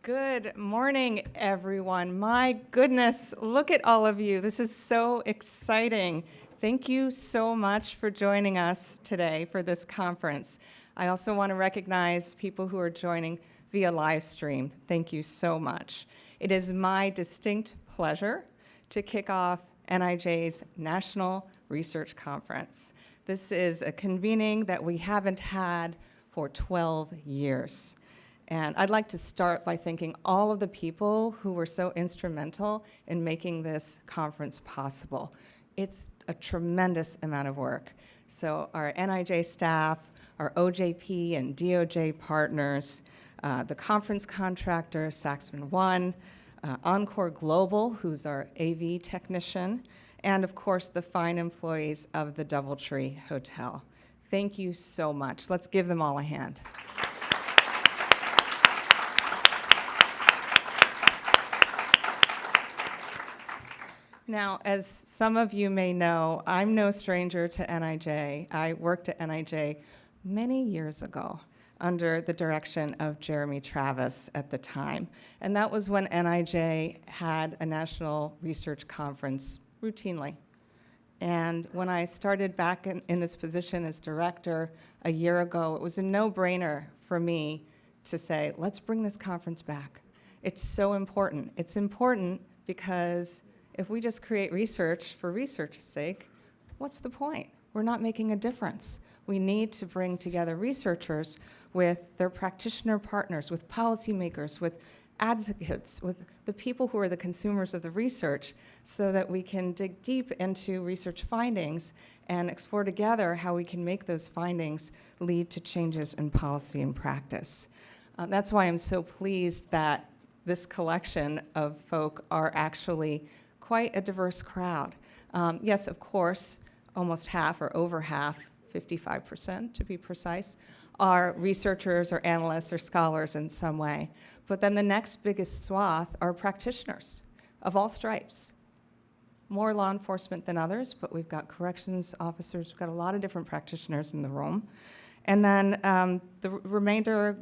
Good morning, everyone. My goodness, look at all of you. This is so exciting. Thank you so much for joining us today for this conference. I also want to recognize people who are joining via live stream. Thank you so much. It is my distinct pleasure to kick off NIJ's National Research Conference. This is a convening that we haven't had for 12 years. And I'd like to start by thanking all of the people who were so instrumental in making this conference possible. It's a tremendous amount of work. So our NIJ staff, our OJP and DOJ partners, the conference contractor, Saxman One, Encore Global, who's our AV technician, and of course the fine employees of the DoubleTree Hotel. Thank you so much. Let's give them all a hand. Now, as some of you may know, I'm no stranger to NIJ. I worked at NIJ many years ago under the direction of Jeremy Travis at the time. And that was when NIJ had a national research conference routinely. And when I started back in this position as director a year ago, it was a no-brainer for me to say, let's bring this conference back. It's so important. It's important because if we just create research for research's sake, what's the point? We're not making a difference. We need to bring together researchers with their practitioner partners, with policymakers, with advocates, with the people who are the consumers of the research, so that we can dig deep into research findings and explore together how we can make those findings lead to changes in policy and practice. That's why I'm so pleased that this collection of folk are actually quite a diverse crowd. Yes, of course, almost half or over half, 55% to be precise, are researchers or analysts or scholars in some way. But then the next biggest swath are practitioners of all stripes. More law enforcement than others, but we've got corrections officers, we've got a lot of different practitioners in the room. And then the remainder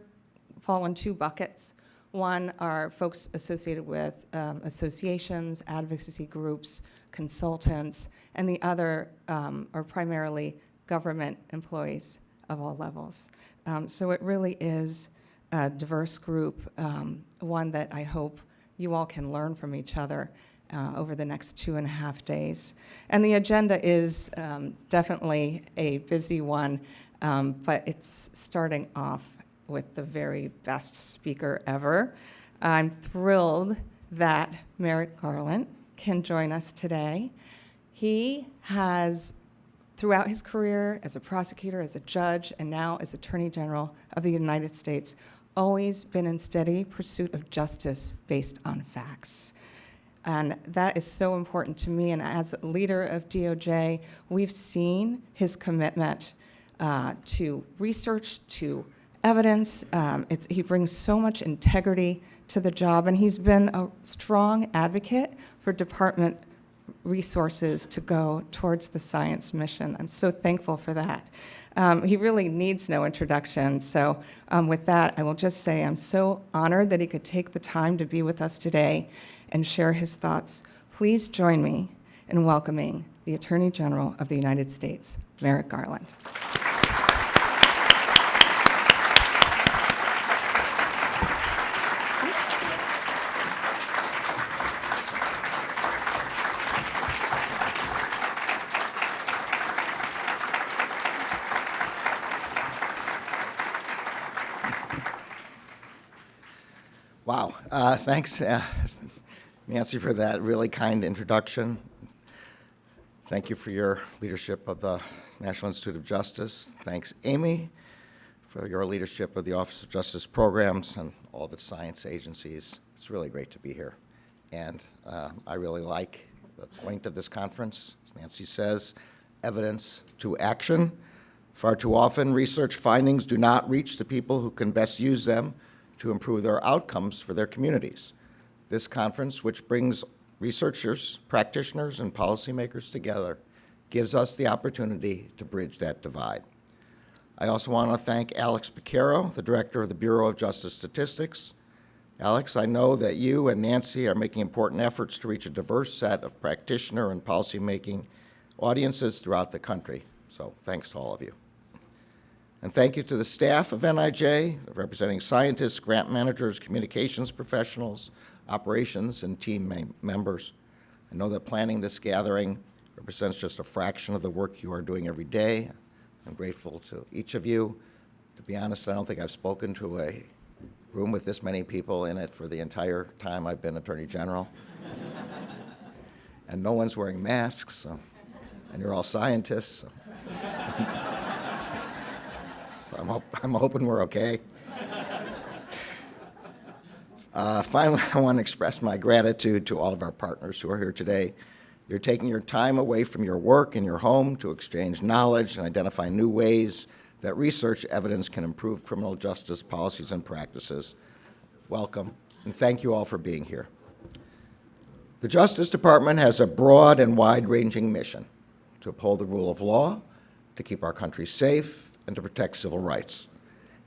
fall in two buckets. One are folks associated with associations, advocacy groups, consultants, and the other are primarily government employees of all levels. So it really is a diverse group, one that I hope you all can learn from each other over the next 2.5 days. And the agenda is definitely a busy one, but it's starting off with the very best speaker ever. I'm thrilled that Merrick Garland can join us today. He has, throughout his career as a prosecutor, as a judge, and now as Attorney General of the United States, always been in steady pursuit of justice based on facts. And that is so important to me, and as a leader of DOJ, we've seen his commitment to research, to evidence. He brings so much integrity to the job, and he's been a strong advocate for department resources to go towards the science mission. I'm so thankful for that. He really needs no introduction, so with that, I will just say I'm so honored that he could take the time to be with us today and share his thoughts. Please join me in welcoming the Attorney General of the United States, Merrick Garland. Wow, thanks, Nancy, for that really kind introduction. Thank you for your leadership of the National Institute of Justice. Thanks, Amy, for your leadership of the Office of Justice Programs and all of its science agencies. It's really great to be here. And I really like the point of this conference, as Nancy says, evidence to action. Far too often, research findings do not reach the people who can best use them to improve their outcomes for their communities. This conference, which brings researchers, practitioners, and policymakers together, gives us the opportunity to bridge that divide. I also want to thank Alex Piquero, the director of the Bureau of Justice Statistics, Alex, I know that you and Nancy are making important efforts to reach a diverse set of practitioner and policymaking audiences throughout the country. So thanks to all of you. And thank you to the staff of NIJ, representing scientists, grant managers, communications professionals, operations, and team members. I know that planning this gathering represents just a fraction of the work you are doing every day. I'm grateful to each of you. To be honest, I don't think I've spoken to a room with this many people in it for the entire time I've been Attorney General. And no one's wearing masks, so, and you're all scientists. So. I'm hoping we're okay. Finally, I want to express my gratitude to all of our partners who are here today. You're taking your time away from your work and your home to exchange knowledge and identify new ways that research evidence can improve criminal justice policies and practices. Welcome, and thank you all for being here. The Justice Department has a broad and wide-ranging mission to uphold the rule of law, to keep our country safe, and to protect civil rights.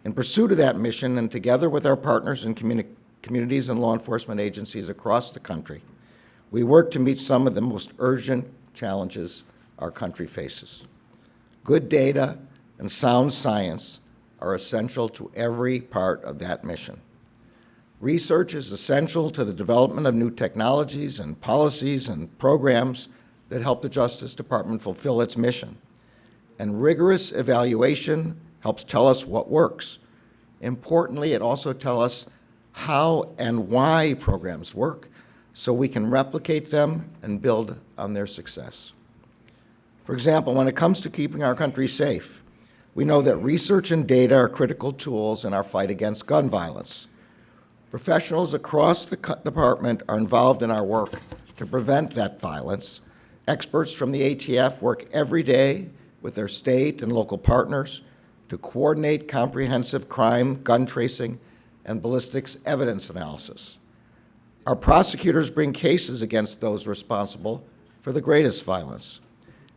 In pursuit of that mission, and together with our partners in communities and law enforcement agencies across the country, we work to meet some of the most urgent challenges our country faces. Good data and sound science are essential to every part of that mission. Research is essential to the development of new technologies and policies and programs that help the Justice Department fulfill its mission. And rigorous evaluation helps tell us what works. Importantly, it also tells us how and why programs work so we can replicate them and build on their success. For example, when it comes to keeping our country safe, we know that research and data are critical tools in our fight against gun violence. Professionals across the department are involved in our work to prevent that violence. Experts from the ATF work every day with their state and local partners to coordinate comprehensive crime, gun tracing, and ballistics evidence analysis. Our prosecutors bring cases against those responsible for the greatest violence,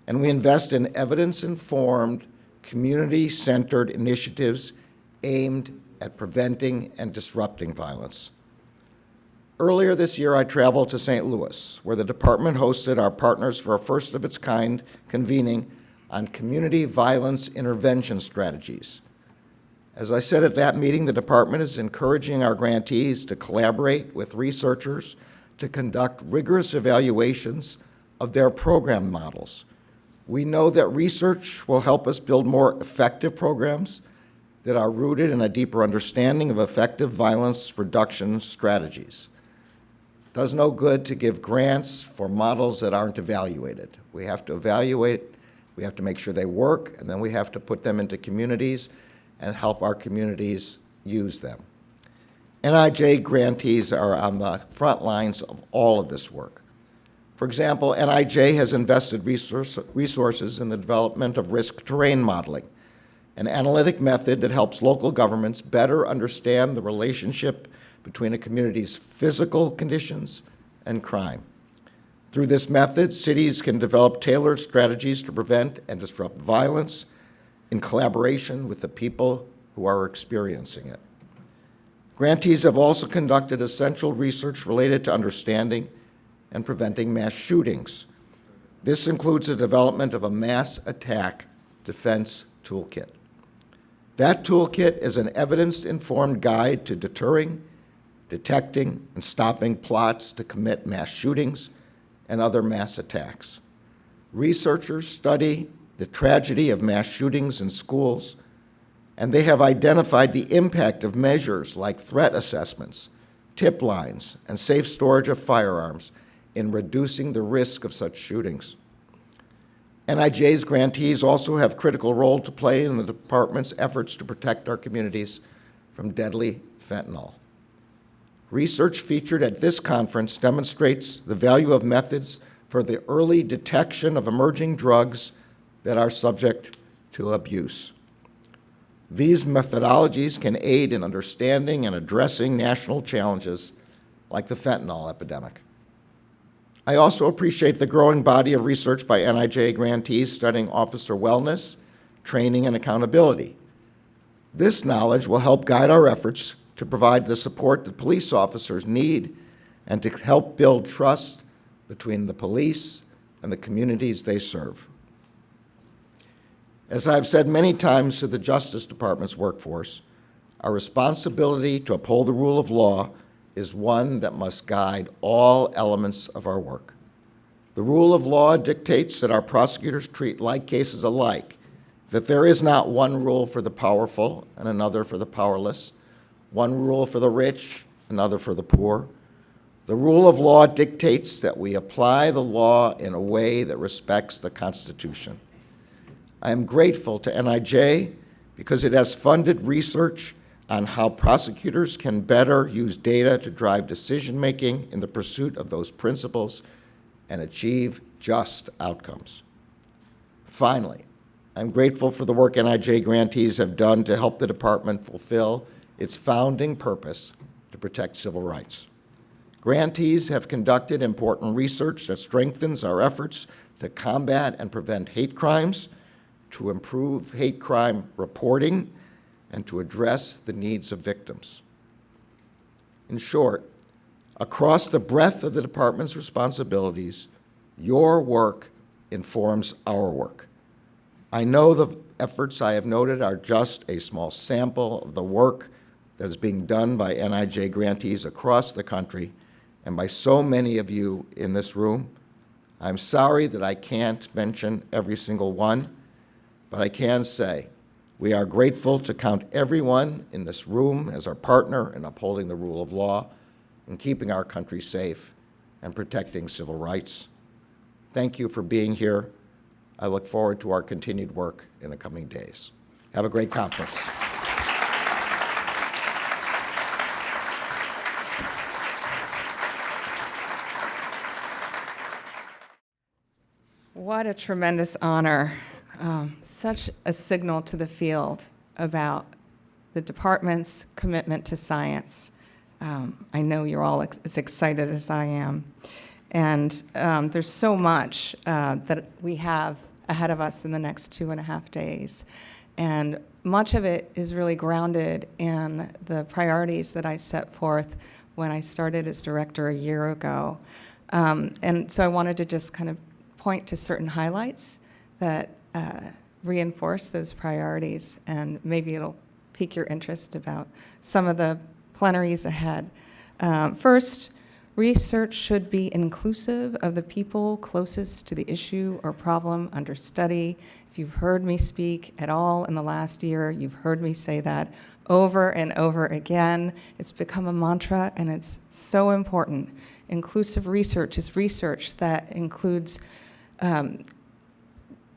and we invest in evidence-informed, community-centered initiatives aimed at preventing and disrupting violence. Earlier this year, I traveled to St. Louis, where the department hosted our partners for a first-of-its-kind convening on community violence intervention strategies. As I said at that meeting, the department is encouraging our grantees to collaborate with researchers to conduct rigorous evaluations of their program models. We know that research will help us build more effective programs that are rooted in a deeper understanding of effective violence reduction strategies. It does no good to give grants for models that aren't evaluated. We have to evaluate, we have to make sure they work, and then we have to put them into communities and help our communities use them. NIJ grantees are on the front lines of all of this work. For example, NIJ has invested resources in the development of risk terrain modeling, an analytic method that helps local governments better understand the relationship between a community's physical conditions and crime. Through this method, cities can develop tailored strategies to prevent and disrupt violence in collaboration with the people who are experiencing it. Grantees have also conducted essential research related to understanding and preventing mass shootings. This includes the development of a mass attack defense toolkit. That toolkit is an evidence-informed guide to deterring, detecting, and stopping plots to commit mass shootings and other mass attacks. Researchers study the tragedy of mass shootings in schools, and they have identified the impact of measures like threat assessments, tip lines, and safe storage of firearms in reducing the risk of such shootings. NIJ's grantees also have a critical role to play in the department's efforts to protect our communities from deadly fentanyl. Research featured at this conference demonstrates the value of methods for the early detection of emerging drugs that are subject to abuse. These methodologies can aid in understanding and addressing national challenges like the fentanyl epidemic. I also appreciate the growing body of research by NIJ grantees studying officer wellness, training, and accountability. This knowledge will help guide our efforts to provide the support that police officers need and to help build trust between the police and the communities they serve. As I've said many times to the Justice Department's workforce, our responsibility to uphold the rule of law is one that must guide all elements of our work. The rule of law dictates that our prosecutors treat like cases alike, that there is not one rule for the powerful and another for the powerless, one rule for the rich, another for the poor. The rule of law dictates that we apply the law in a way that respects the Constitution. I am grateful to NIJ because it has funded research on how prosecutors can better use data to drive decision-making in the pursuit of those principles and achieve just outcomes. Finally, I'm grateful for the work NIJ grantees have done to help the department fulfill its founding purpose to protect civil rights. Grantees have conducted important research that strengthens our efforts to combat and prevent hate crimes, to improve hate crime reporting, and to address the needs of victims. In short, across the breadth of the department's responsibilities, your work informs our work. I know the efforts I have noted are just a small sample of the work that is being done by NIJ grantees across the country and by so many of you in this room. I'm sorry that I can't mention every single one, but I can say we are grateful to count everyone in this room as our partner in upholding the rule of law and keeping our country safe and protecting civil rights. Thank you for being here. I look forward to our continued work in the coming days. Have a great conference. What a tremendous honor. Such a signal to the field about the department's commitment to science. I know you're all as excited as I am. And there's so much that we have ahead of us in the next 2.5 days. And much of it is really grounded in the priorities that I set forth when I started as director a year ago. And so I wanted to just kind of point to certain highlights that reinforce those priorities, and maybe it'll pique your interest about some of the plenaries ahead. First, research should be inclusive of the people closest to the issue or problem under study. If you've heard me speak at all in the last year, you've heard me say that over and over again. It's become a mantra, and it's so important. Inclusive research is research that includes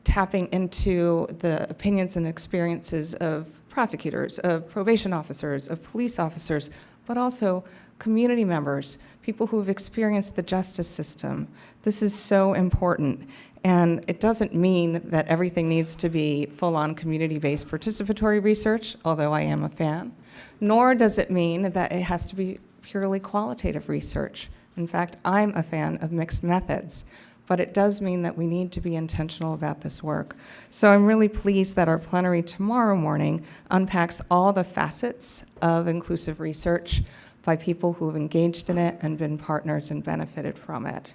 tapping into the opinions and experiences of prosecutors, of probation officers, of police officers, but also community members, people who have experienced the justice system. This is so important. And it doesn't mean that everything needs to be full-on community-based participatory research, although I am a fan, nor does it mean that it has to be purely qualitative research. In fact, I'm a fan of mixed methods. But it does mean that we need to be intentional about this work. So I'm really pleased that our plenary tomorrow morning unpacks all the facets of inclusive research by people who have engaged in it and been partners and benefited from it.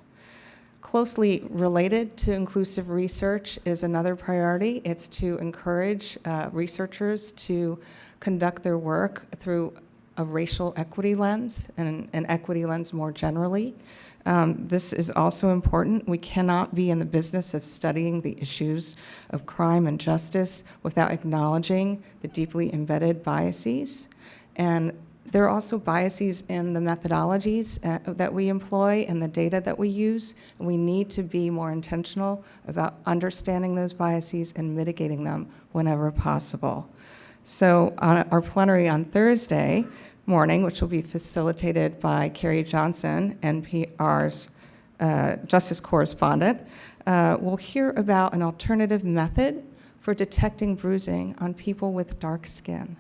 Closely related to inclusive research is another priority. It's to encourage researchers to conduct their work through a racial equity lens and an equity lens more generally. This is also important. We cannot be in the business of studying the issues of crime and justice without acknowledging the deeply embedded biases. And there are also biases in the methodologies that we employ and the data that we use. And we need to be more intentional about understanding those biases and mitigating them whenever possible. So on our plenary on Thursday morning, which will be facilitated by Carrie Johnson, NPR's justice correspondent, we'll hear about an alternative method for detecting bruising on people with dark skin.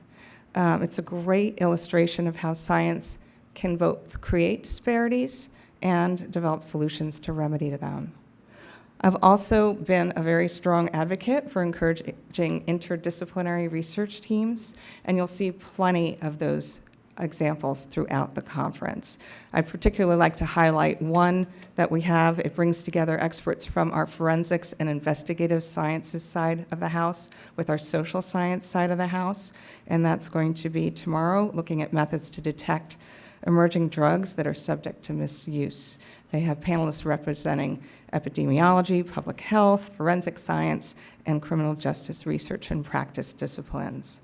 It's a great illustration of how science can both create disparities and develop solutions to remedy them. I've also been a very strong advocate for encouraging interdisciplinary research teams, and you'll see plenty of those examples throughout the conference. I particularly like to highlight one that we have. It brings together experts from our forensics and investigative sciences side of the house with our social science side of the house, and that's going to be tomorrow, looking at methods to detect emerging drugs that are subject to misuse. They have panelists representing epidemiology, public health, forensic science, and criminal justice research and practice disciplines.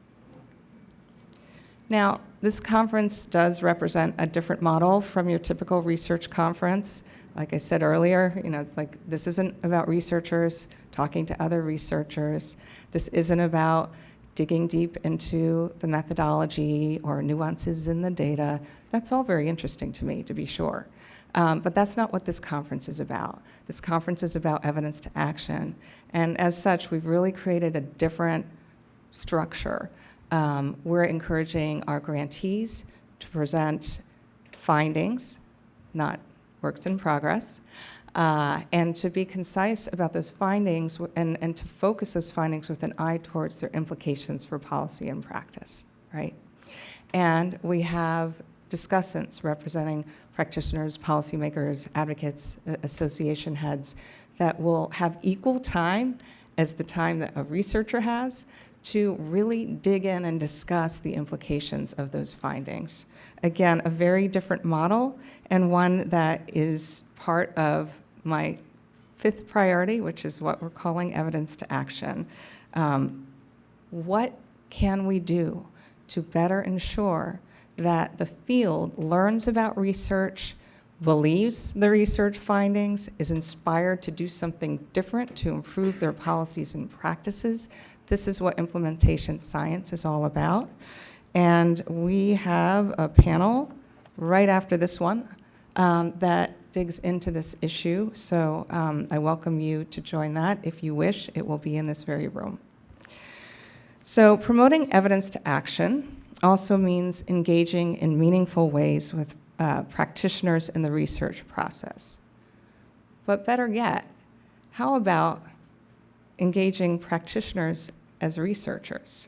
Now, this conference does represent a different model from your typical research conference. Like I said earlier, it's like this isn't about researchers talking to other researchers. This isn't about digging deep into the methodology or nuances in the data. That's all very interesting to me, to be sure. But that's not what this conference is about. This conference is about evidence to action. And as such, we've really created a different structure. We're encouraging our grantees to present findings, not works in progress, and to be concise about those findings and to focus those findings with an eye towards their implications for policy and practice, right? And we have discussants representing practitioners, policymakers, advocates, association heads that will have equal time as the time that a researcher has to really dig in and discuss the implications of those findings. Again, a very different model and one that is part of my fifth priority, which is what we're calling evidence to action. What can we do to better ensure that the field learns about research, believes the research findings, is inspired to do something different to improve their policies and practices? This is what implementation science is all about. And we have a panel right after this one that digs into this issue. So I welcome you to join that if you wish. It will be in this very room. So promoting evidence to action also means engaging in meaningful ways with practitioners in the research process. But better yet, how about engaging practitioners as researchers?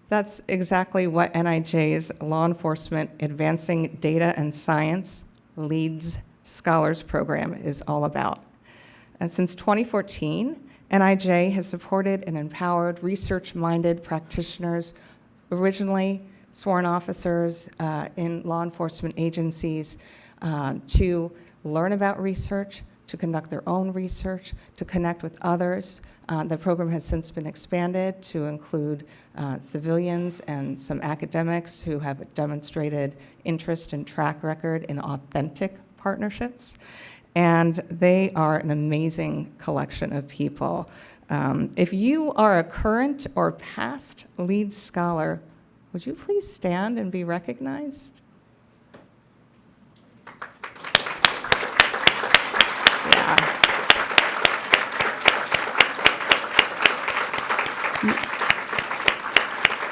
That's exactly what NIJ's Law Enforcement Advancing Data and Science Leads Scholars Program is all about. And since 2014, NIJ has supported and empowered research-minded practitioners, originally sworn officers in law enforcement agencies, to learn about research, to conduct their own research, to connect with others. The program has since been expanded to include civilians and some academics who have demonstrated interest and track record in authentic partnerships. And they are an amazing collection of people. If you are a current or past lead scholar, would you please stand and be recognized? Yeah.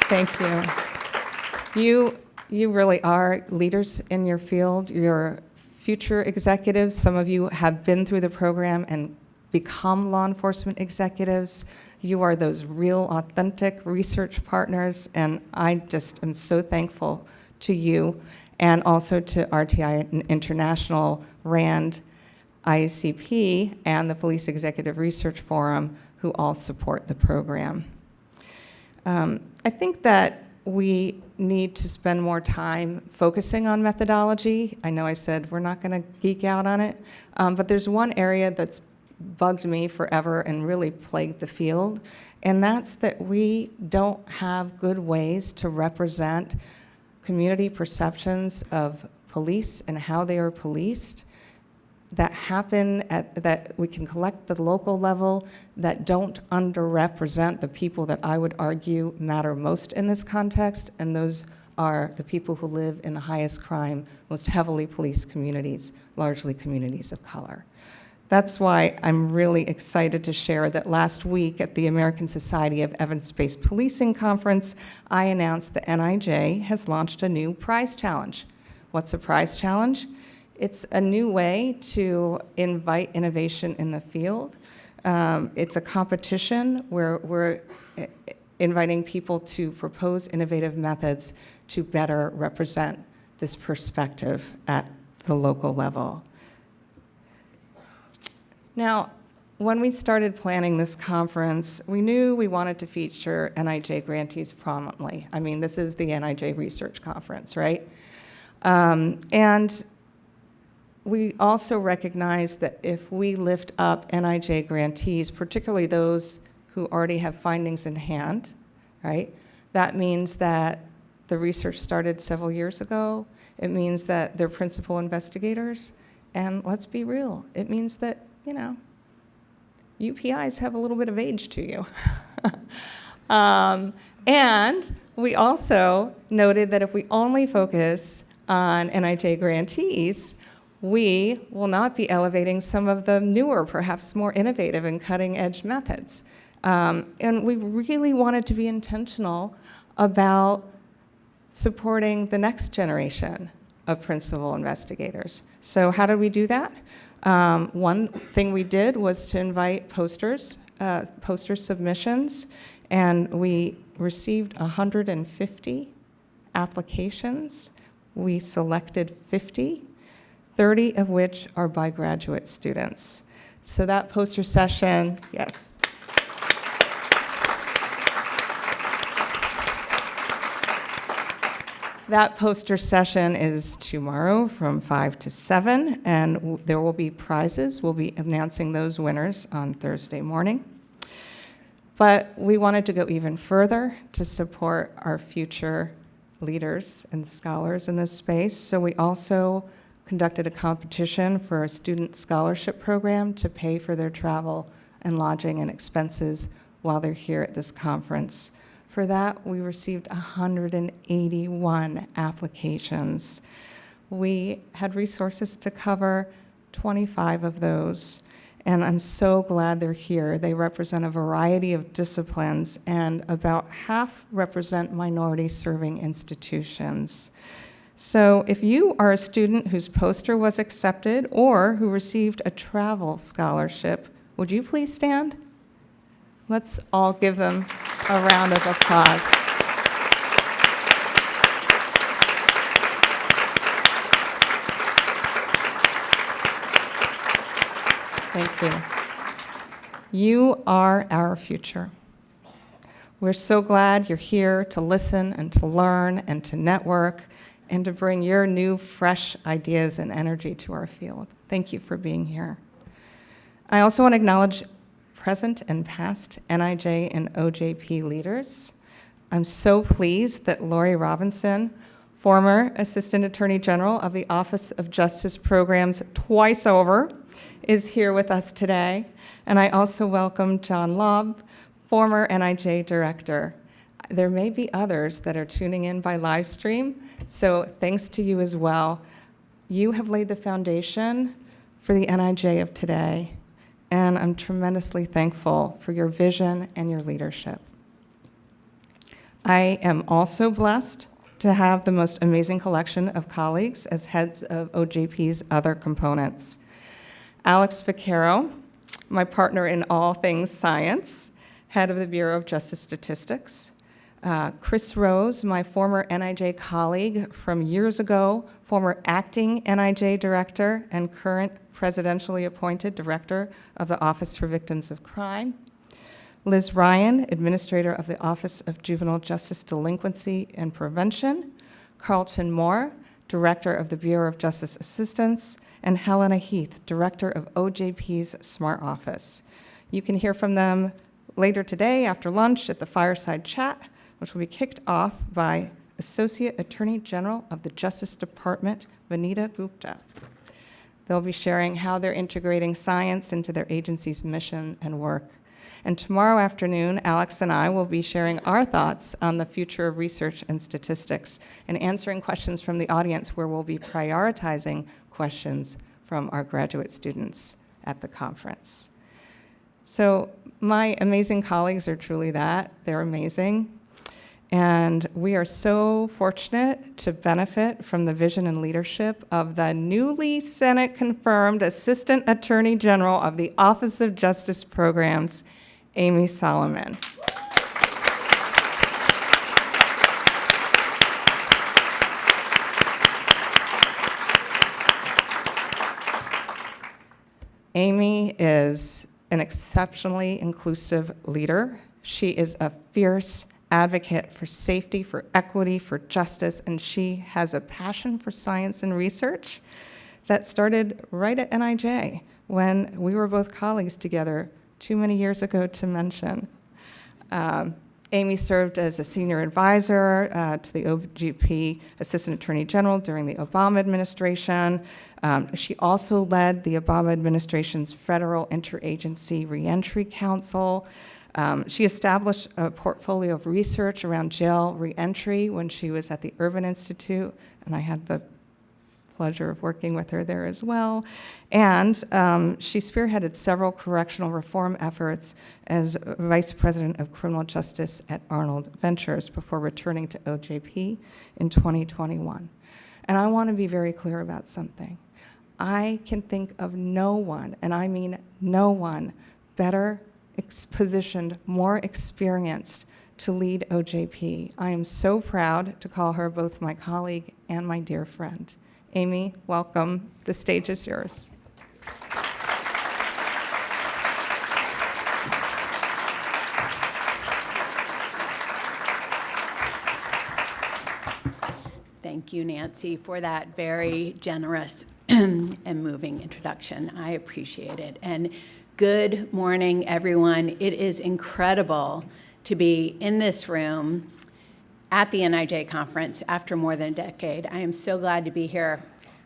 Thank you. You really are leaders in your field. You're future executives. Some of you have been through the program and become law enforcement executives. You are those real, authentic research partners, and I just am so thankful to you, and also to RTI International, RAND, IACP, and the Police Executive Research Forum, who all support the program. I think that we need to spend more time focusing on methodology. I know I said we're not going to geek out on it, but there's one area that's bugged me forever and really plagued the field, and that's that we don't have good ways to represent community perceptions of police and how they are policed that happen that we can collect the local level that don't underrepresent the people that I would argue matter most in this context, and those are the people who live in the highest crime, most heavily policed communities, largely communities of color. That's why I'm really excited to share that last week at the American Society of Evidence-Based Policing Conference, I announced that NIJ has launched a new prize challenge. What's a prize challenge? It's a new way to invite innovation in the field. It's a competition where inviting people to propose innovative methods to better represent this perspective at the local level. Now, when we started planning this conference, we knew we wanted to feature NIJ grantees prominently. I mean, this is the NIJ Research Conference, right? And we also recognize that if we lift up NIJ grantees, particularly those who already have findings in hand, right? That means that the research started several years ago. It means that they're principal investigators. And let's be real, it means that, you know, UPIs have a little bit of age to you. And we also noted that if we only focus on NIJ grantees, we will not be elevating some of the newer, perhaps more innovative and cutting-edge methods. And we really wanted to be intentional about supporting the next generation of principal investigators. So how did we do that? One thing we did was to invite poster submissions, and we received 150 applications. We selected 50, 30 of which are by graduate students. So that poster session, yes. That poster session is tomorrow from 5 to 7, and there will be prizes. We'll be announcing those winners on Thursday morning. But we wanted to go even further to support our future leaders and scholars in this space. So we also conducted a competition for a student scholarship program to pay for their travel and lodging and expenses while they're here at this conference. For that, we received 181 applications. We had resources to cover 25 of those, and I'm so glad they're here. They represent a variety of disciplines, and about half represent minority-serving institutions. So if you are a student whose poster was accepted or who received a travel scholarship, would you please stand? Let's all give them a round of applause. Thank you. You are our future. We're so glad you're here to listen and to learn and to network and to bring your new, fresh ideas and energy to our field. Thank you for being here. I also want to acknowledge present and past NIJ and OJP leaders. I'm so pleased that Lori Robinson, former Assistant Attorney General of the Office of Justice Programs twice over, is here with us today. And I also welcome John Lobb, former NIJ Director. There may be others that are tuning in by live stream, so thanks to you as well. You have laid the foundation for the NIJ of today, and I'm tremendously thankful for your vision and your leadership. I am also blessed to have the most amazing collection of colleagues as heads of OJP's other components. Alex Vaquero, my partner in all things science, head of the Bureau of Justice Statistics. Chris Rose, my former NIJ colleague from years ago, former acting NIJ director and current presidentially appointed director of the Office for Victims of Crime. Liz Ryan, administrator of the Office of Juvenile Justice Delinquency and Prevention. Carlton Moore, director of the Bureau of Justice Assistance. And Helena Heath, director of OJP's Smart Office. You can hear from them later today after lunch at the fireside chat, which will be kicked off by Associate Attorney General of the Justice Department, Vigne Gupta. They'll be sharing how they're integrating science into their agency's mission and work. And tomorrow afternoon, Alex and I will be sharing our thoughts on the future of research and statistics and answering questions from the audience, where we'll be prioritizing questions from our graduate students at the conference. So my amazing colleagues are truly that. They're amazing. And we are so fortunate to benefit from the vision and leadership of the newly Senate-confirmed Assistant Attorney General of the Office of Justice Programs, Amy Solomon. Amy is an exceptionally inclusive leader. She is a fierce advocate for safety, for equity, for justice, and she has a passion for science and research that started right at NIJ when we were both colleagues together too many years ago to mention. Amy served as a senior advisor to the OGP Assistant Attorney General during the Obama administration. She also led the Obama administration's Federal Interagency Reentry Council. She established a portfolio of research around jail reentry when she was at the Urban Institute, and I had the pleasure of working with her there as well. And she spearheaded several correctional reform efforts as Vice President of Criminal Justice at Arnold Ventures before returning to OJP in 2021. And I want to be very clear about something. I can think of no one, and I mean no one, better positioned, more experienced to lead OJP. I am so proud to call her both my colleague and my dear friend. Amy, welcome. The stage is yours. Thank you, Nancy, for that very generous and moving introduction. I appreciate it. And good morning, everyone. It is incredible to be in this room at the NIJ conference after more than a decade. I am so glad to be here.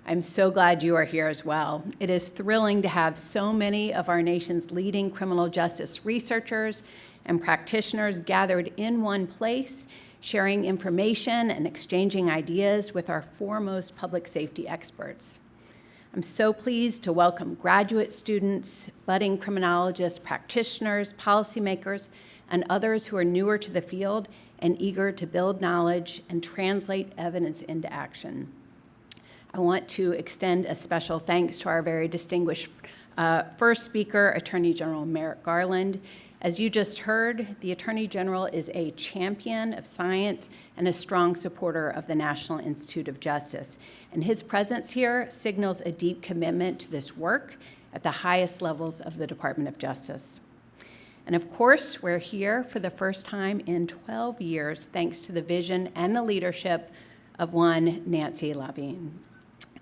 I'm so glad you are here as well. It is thrilling to have so many of our nation's leading criminal justice researchers and practitioners gathered in one place, sharing information and exchanging ideas with our foremost public safety experts. I'm so pleased to welcome graduate students, budding criminologists, practitioners, policymakers, and others who are newer to the field and eager to build knowledge and translate evidence into action. I want to extend a special thanks to our very distinguished first speaker, Attorney General Merrick Garland. As you just heard, the Attorney General is a champion of science and a strong supporter of the National Institute of Justice. And his presence here signals a deep commitment to this work at the highest levels of the Department of Justice. And of course, we're here for the first time in 12 years, thanks to the vision and the leadership of one Nancy Vigne.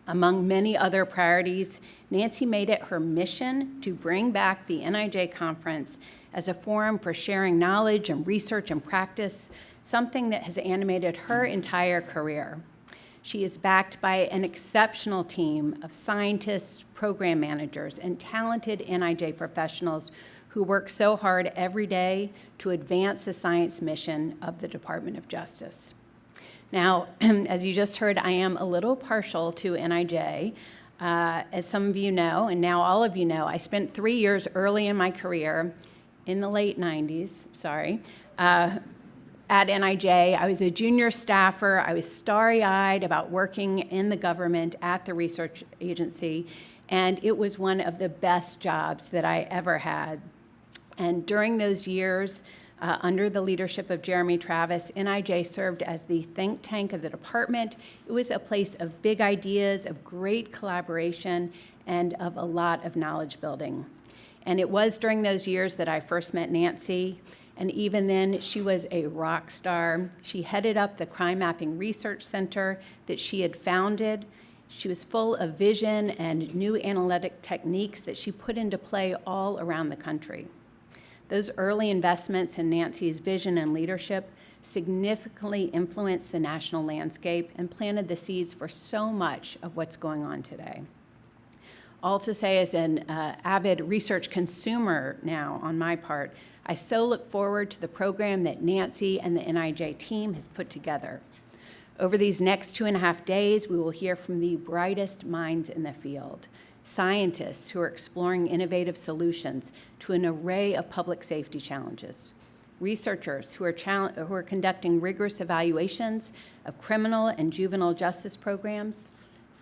Among many other priorities, Nancy made it her mission to bring back the NIJ conference as a forum for sharing knowledge and research and practice, something that has animated her entire career. She is backed by an exceptional team of scientists, program managers, and talented NIJ professionals who work so hard every day to advance the science mission of the Department of Justice. Now, as you just heard, I am a little partial to NIJ. As some of you know, and now all of you know, I spent 3 years early in my career, in the late 90s, at NIJ. I was a junior staffer. I was starry-eyed about working in the government at the research agency, and it was one of the best jobs that I ever had. And during those years, under the leadership of Jeremy Travis, NIJ served as the think tank of the department. It was a place of big ideas, of great collaboration, and of a lot of knowledge building. And it was during those years that I first met Nancy, and even then, she was a rock star. She headed up the Crime Mapping Research Center that she had founded. She was full of vision and new analytic techniques that she put into play all around the country. Those early investments in Nancy's vision and leadership significantly influenced the national landscape and planted the seeds for so much of what's going on today. All to say, as an avid research consumer now on my part, I so look forward to the program that Nancy and the NIJ team has put together. Over these next 2.5 days, we will hear from the brightest minds in the field, scientists who are exploring innovative solutions to an array of public safety challenges, researchers who are conducting rigorous evaluations of criminal and juvenile justice programs,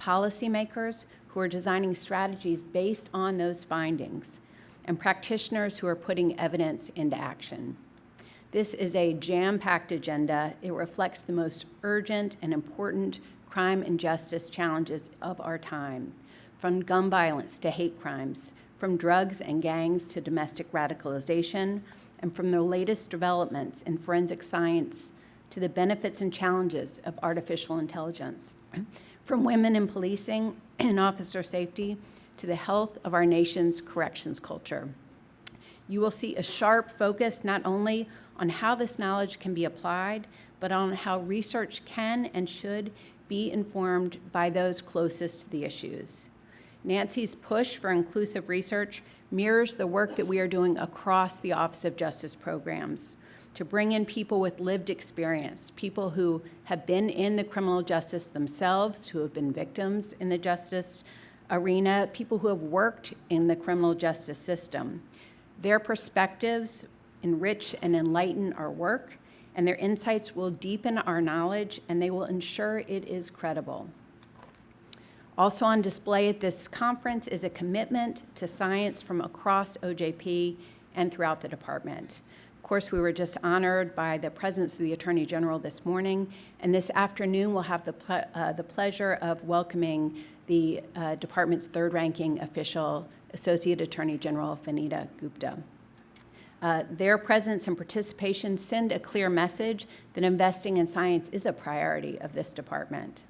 policymakers who are designing strategies based on those findings, and practitioners who are putting evidence into action. This is a jam-packed agenda. It reflects the most urgent and important crime and justice challenges of our time, from gun violence to hate crimes, from drugs and gangs to domestic radicalization, and from the latest developments in forensic science to the benefits and challenges of artificial intelligence, from women in policing and officer safety to the health of our nation's corrections culture. You will see a sharp focus not only on how this knowledge can be applied, but on how research can and should be informed by those closest to the issues. Nancy's push for inclusive research mirrors the work that we are doing across the Office of Justice programs to bring in people with lived experience, people who have been in the criminal justice themselves, who have been victims in the justice arena, people who have worked in the criminal justice system. Their perspectives enrich and enlighten our work, and their insights will deepen our knowledge, and they will ensure it is credible. Also on display at this conference is a commitment to science from across OJP and throughout the department. Of course, we were just honored by the presence of the Attorney General this morning, and this afternoon we'll have the pleasure of welcoming the department's third-ranking official, Associate Attorney General Vigne Gupta. Their presence and participation send a clear message that investing in science is a priority of this department.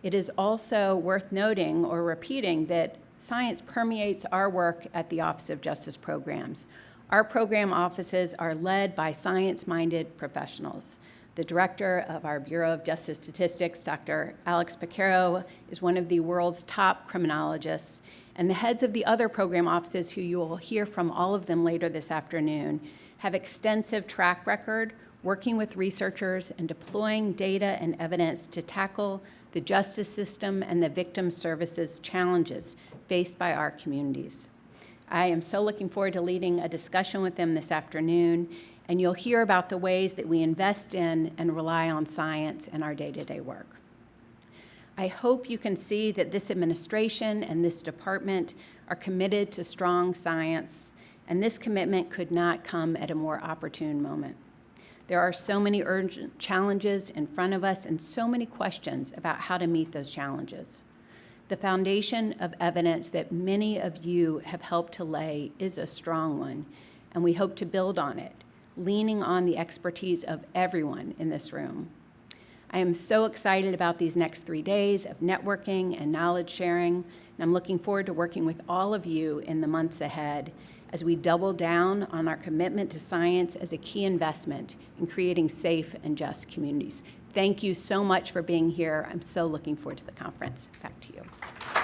It is also worth noting or repeating that science permeates our work at the Office of Justice Programs. Our program offices are led by science-minded professionals. The director of our Bureau of Justice Statistics, Dr. Alex Piquero, is one of the world's top criminologists, and the heads of the other program offices, who you will hear from all of them later this afternoon, have extensive track record working with researchers and deploying data and evidence to tackle the justice system and the victim services challenges faced by our communities. I am so looking forward to leading a discussion with them this afternoon, and you'll hear about the ways that we invest in and rely on science in our day-to-day work. I hope you can see that this administration and this department are committed to strong science, and this commitment could not come at a more opportune moment. There are so many urgent challenges in front of us and so many questions about how to meet those challenges. The foundation of evidence that many of you have helped to lay is a strong one, and we hope to build on it, leaning on the expertise of everyone in this room. I am so excited about these next 3 days of networking and knowledge sharing, and I'm looking forward to working with all of you in the months ahead as we double down on our commitment to science as a key investment in creating safe and just communities. Thank you so much for being here. I'm so looking forward to the conference. Back to you.